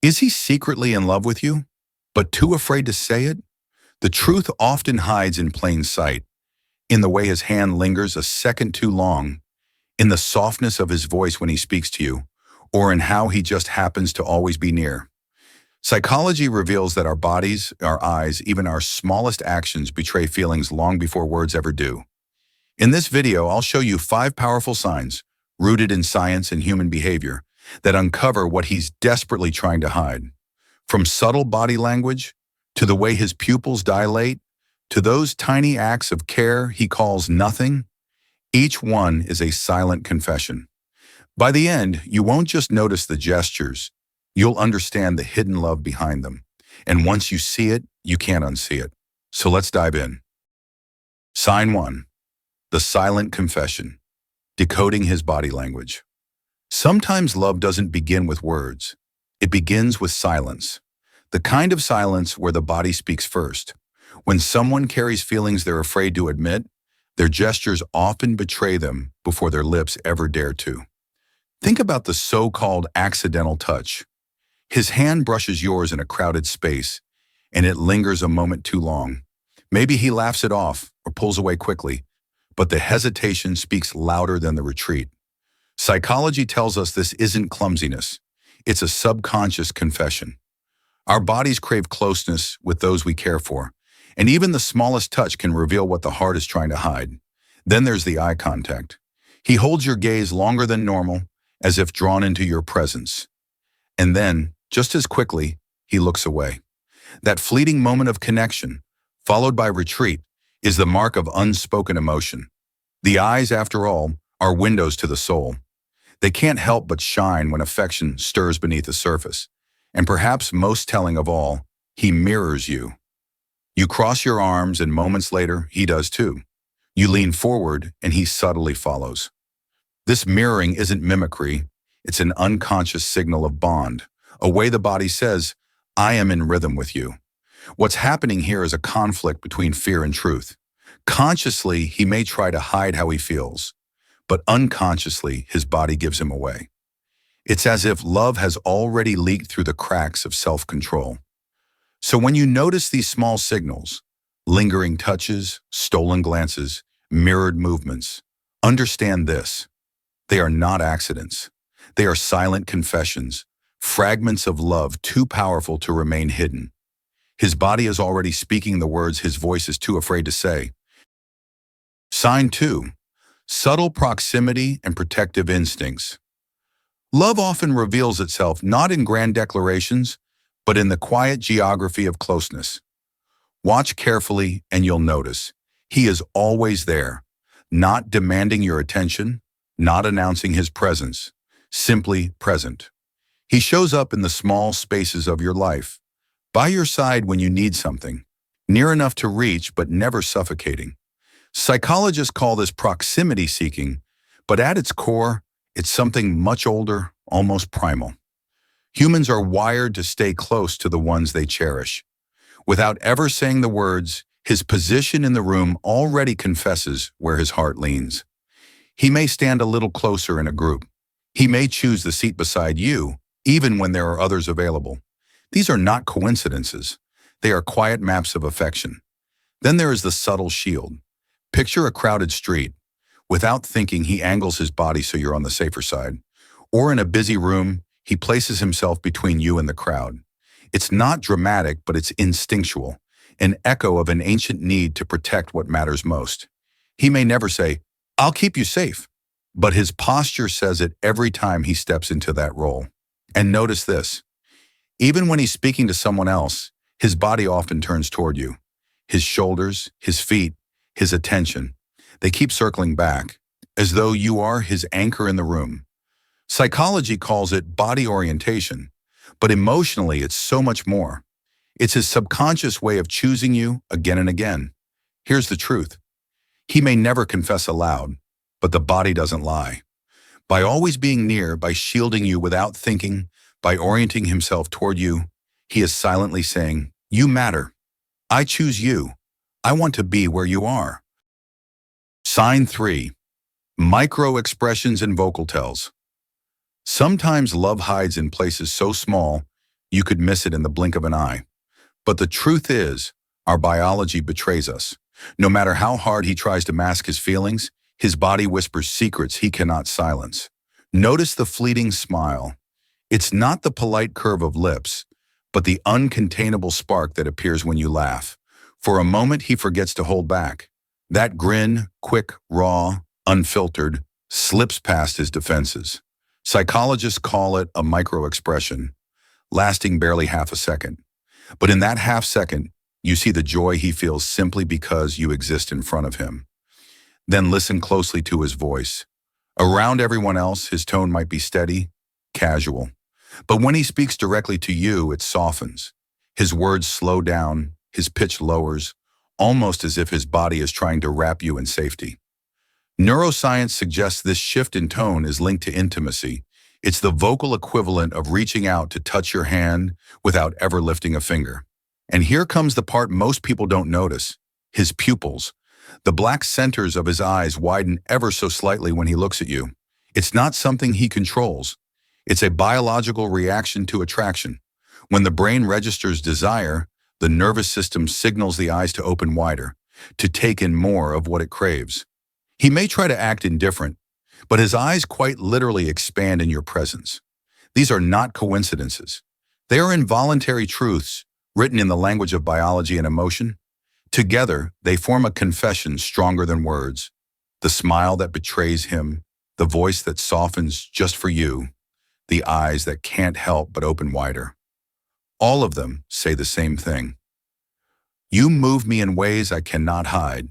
Is he secretly in love with you, but too afraid to say it? The truth often hides in plain sight, in the way his hand lingers a second too long, in the softness of his voice when he speaks to you, or in how he just happens to always be near. Psychology reveals that our bodies, our eyes, even our smallest actions betray feelings long before words ever do. In this video, I'll show you 5 powerful signs, rooted in science and human behavior, that uncover what he's desperately trying to hide. From subtle body language, to the way his pupils dilate, to those tiny acts of care he calls nothing, each one is a silent confession. By the end, you won't just notice the gestures, you'll understand the hidden love behind them. And once you see it, you can't unsee it. So let's dive in. Sign 1. The silent confession. Decoding his body language. Sometimes love doesn't begin with words. It begins with silence. The kind of silence where the body speaks first. When someone carries feelings they're afraid to admit, their gestures often betray them before their lips ever dare to. Think about the so-called accidental touch. His hand brushes yours in a crowded space, and it lingers a moment too long. Maybe he laughs it off or pulls away quickly, but the hesitation speaks louder than the retreat. Psychology tells us this isn't clumsiness. It's a subconscious confession. Our bodies crave closeness with those we care for, and even the smallest touch can reveal what the heart is trying to hide. Then there's the eye contact. He holds your gaze longer than normal, as if drawn into your presence. And then, just as quickly, he looks away. That fleeting moment of connection, followed by retreat, is the mark of unspoken emotion. The eyes, after all, are windows to the soul. They can't help but shine when affection stirs beneath the surface. And perhaps most telling of all, he mirrors you. You cross your arms and moments later, he does too. You lean forward and he subtly follows. This mirroring isn't mimicry, it's an unconscious signal of bond, a way the body says, I am in rhythm with you. What's happening here is a conflict between fear and truth. Consciously, he may try to hide how he feels, but unconsciously, his body gives him away. It's as if love has already leaked through the cracks of self-control. So when you notice these small signals, lingering touches, stolen glances, mirrored movements, understand this. They are not accidents. They are silent confessions, fragments of love too powerful to remain hidden. His body is already speaking the words his voice is too afraid to say. Sign 2. Subtle proximity and protective instincts. Love often reveals itself not in grand declarations, but in the quiet geography of closeness. Watch carefully and you'll notice. He is always there, not demanding your attention, not announcing his presence, simply present. He shows up in the small spaces of your life, by your side when you need something, near enough to reach but never suffocating. Psychologists call this proximity seeking, but at its core, it's something much older, almost primal. Humans are wired to stay close to the ones they cherish. Without ever saying the words, his position in the room already confesses where his heart leans. He may stand a little closer in a group. He may choose the seat beside you, even when there are others available. These are not coincidences. They are quiet maps of affection. Then there is the subtle shield. Picture a crowded street. Without thinking, he angles his body so you're on the safer side. Or in a busy room, he places himself between you and the crowd. It's not dramatic, but it's instinctual, an echo of an ancient need to protect what matters most. He may never say, I'll keep you safe, but his posture says it every time he steps into that role. And notice this, even when he's speaking to someone else, his body often turns toward you. His shoulders, his feet, his attention, they keep circling back, as though you are his anchor in the room. Psychology calls it body orientation, but emotionally it's so much more. It's his subconscious way of choosing you again and again. Here's the truth. He may never confess aloud, but the body doesn't lie. By always being near, by shielding you without thinking, by orienting himself toward you, he is silently saying, you matter. I choose you. I want to be where you are. Sign 3. Micro-expressions and vocal tells. Sometimes love hides in places so small, You could miss it in the blink of an eye. But the truth is, our biology betrays us. No matter how hard he tries to mask his feelings, his body whispers secrets he cannot silence. Notice the fleeting smile. It's not the polite curve of lips, but the uncontainable spark that appears when you laugh. For a moment, he forgets to hold back. That grin, quick, raw, unfiltered, slips past his defenses. Psychologists call it a micro-expression, lasting barely half a second. But in that half second, you see the joy he feels simply because you exist in front of him. Then listen closely to his voice. Around everyone else, his tone might be steady, casual. But when he speaks directly to you, it softens. His words slow down, his pitch lowers, almost as if his body is trying to wrap you in safety. Neuroscience suggests this shift in tone is linked to intimacy. It's the vocal equivalent of reaching out to touch your hand without ever lifting a finger. And here comes the part most people don't notice: his pupils. The black centers of his eyes widen ever so slightly when he looks at you. It's not something he controls. It's a biological reaction to attraction. When the brain registers desire, the nervous system signals the eyes to open wider, to take in more of what it craves. He may try to act indifferent, but his eyes quite literally expand in your presence. These are not coincidences. They are involuntary truths written in the language of biology and emotion. Together, they form a confession stronger than words. The smile that betrays him, the voice that softens just for you, the eyes that can't help but open wider. All of them say the same thing. You move me in ways I cannot hide.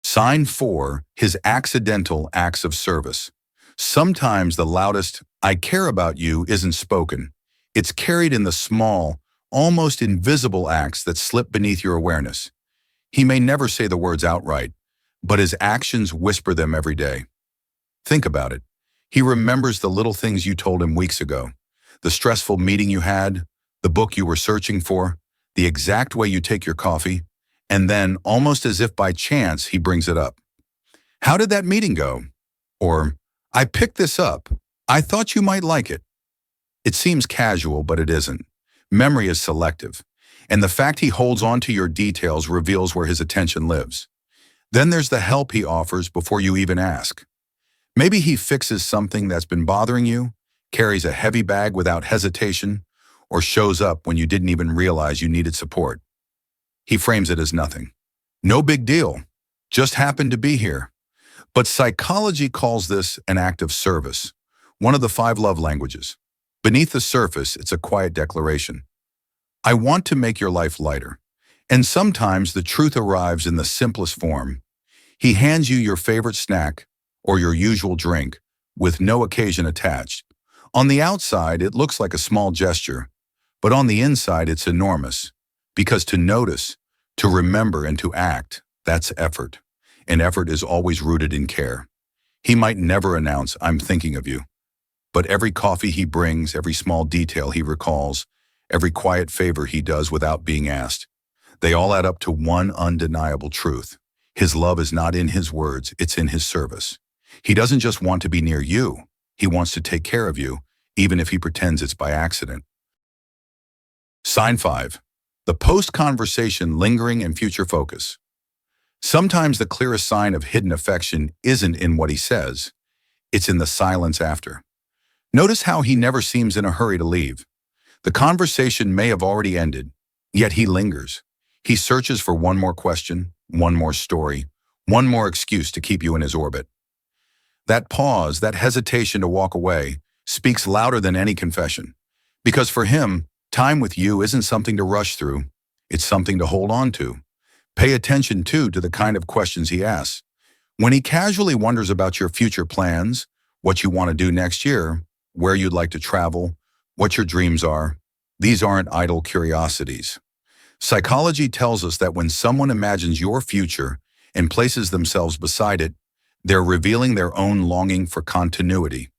Sign 4, his accidental acts of service. Sometimes the loudest "I care about you" isn't spoken. It's carried in the small, almost invisible acts that slip beneath your awareness. He may never say the words outright, but his actions whisper them every day. Think about it. He remembers the little things you told him weeks ago, the stressful meeting you had, the book you were searching for, the exact way you take your coffee, and then, almost as if by chance, he brings it up. "How did that meeting go?" Or, "I picked this up. I thought you might like it." It seems casual, but it isn't. Memory is selective, and the fact he holds on to your details reveals where his attention lives. Then there's the help he offers before you even ask. Maybe he fixes something that's been bothering you, carries a heavy bag without hesitation, or shows up when you didn't even realize you needed support. He frames it as nothing. No big deal. Just happened to be here. But psychology calls this an act of service, one of the 5 love languages. Beneath the surface, it's a quiet declaration. I want to make your life lighter. And sometimes the truth arrives in the simplest form. He hands you your favorite snack or your usual drink with no occasion attached. On the outside, it looks like a small gesture, but on the inside, it's enormous. Because to notice, to remember, and to act, that's effort. And effort is always rooted in care. He might never announce, "I'm thinking of you." But every coffee he brings, every small detail he recalls, every quiet favor he does without being asked, they all add up to one undeniable truth. His love is not in his words, it's in his service. He doesn't just want to be near you, he wants to take care of you, even if he pretends it's by accident. Sign 5. The post-conversation lingering and future focus. Sometimes the clearest sign of hidden affection isn't in what he says, it's in the silence after. Notice how he never seems in a hurry to leave. The conversation may have already ended, yet he lingers. He searches for one more question, one more story, one more excuse to keep you in his orbit. That pause, that hesitation to walk away, speaks louder than any confession. Because for him, time with you isn't something to rush through, it's something to hold on to. Pay attention, too, to the kind of questions he asks. When he casually wonders about your future plans, what you want to do next year, where you'd like to travel, what your dreams are, these aren't idle curiosities. Psychology tells us that when someone imagines your future and places themselves beside it, they're revealing their own longing for continuity.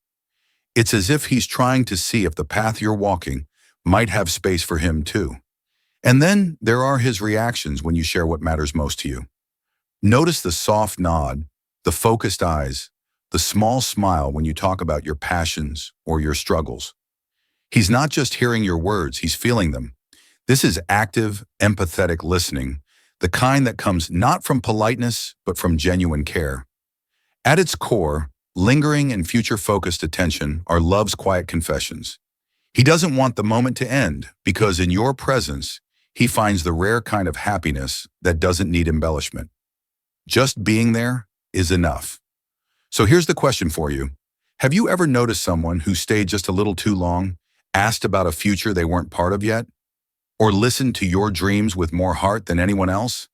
It's as if he's trying to see if the path you're walking might have space for him too. And then there are his reactions when you share what matters most to you. Notice the soft nod, the focused eyes, the small smile when you talk about your passions or your struggles. He's not just hearing your words, he's feeling them. This is active, empathetic listening, the kind that comes not from politeness, but from genuine care. At its core, lingering and future-focused attention are love's quiet confessions. He doesn't want the moment to end because in your presence, he finds the rare kind of happiness that doesn't need embellishment. Just being there is enough. So here's the question for you. Have you ever noticed someone who stayed just a little too long, asked about a future they weren't part of yet, or listened to your dreams with more heart than anyone else?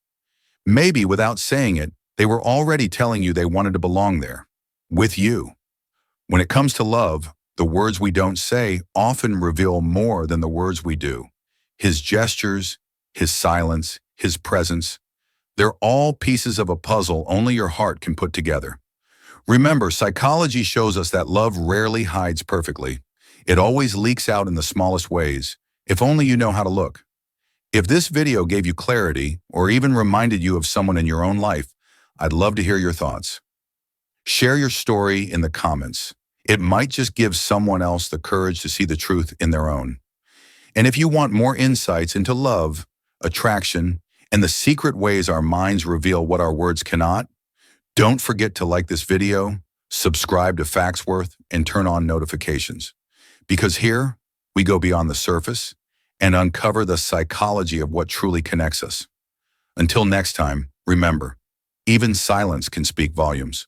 Maybe without saying it, they were already telling you they wanted to belong there, with you. When it comes to love, the words we don't say often reveal more than the words we do. His gestures, his silence, his presence, they're all pieces of a puzzle only your heart can put together. Remember, psychology shows us that love rarely hides perfectly. It always leaks out in the smallest ways, if only you know how to look. If this video gave you clarity, or even reminded you of someone in your own life, I'd love to hear your thoughts. Share your story in the comments. It might just give someone else the courage to see the truth in their own. And if you want more insights into love, attraction, and the secret ways our minds reveal what our words cannot, don't forget to like this video, subscribe to Factsworth, and turn on notifications. Because here, we go beyond the surface and uncover the psychology of what truly connects us. Until next time, remember, even silence can speak volumes.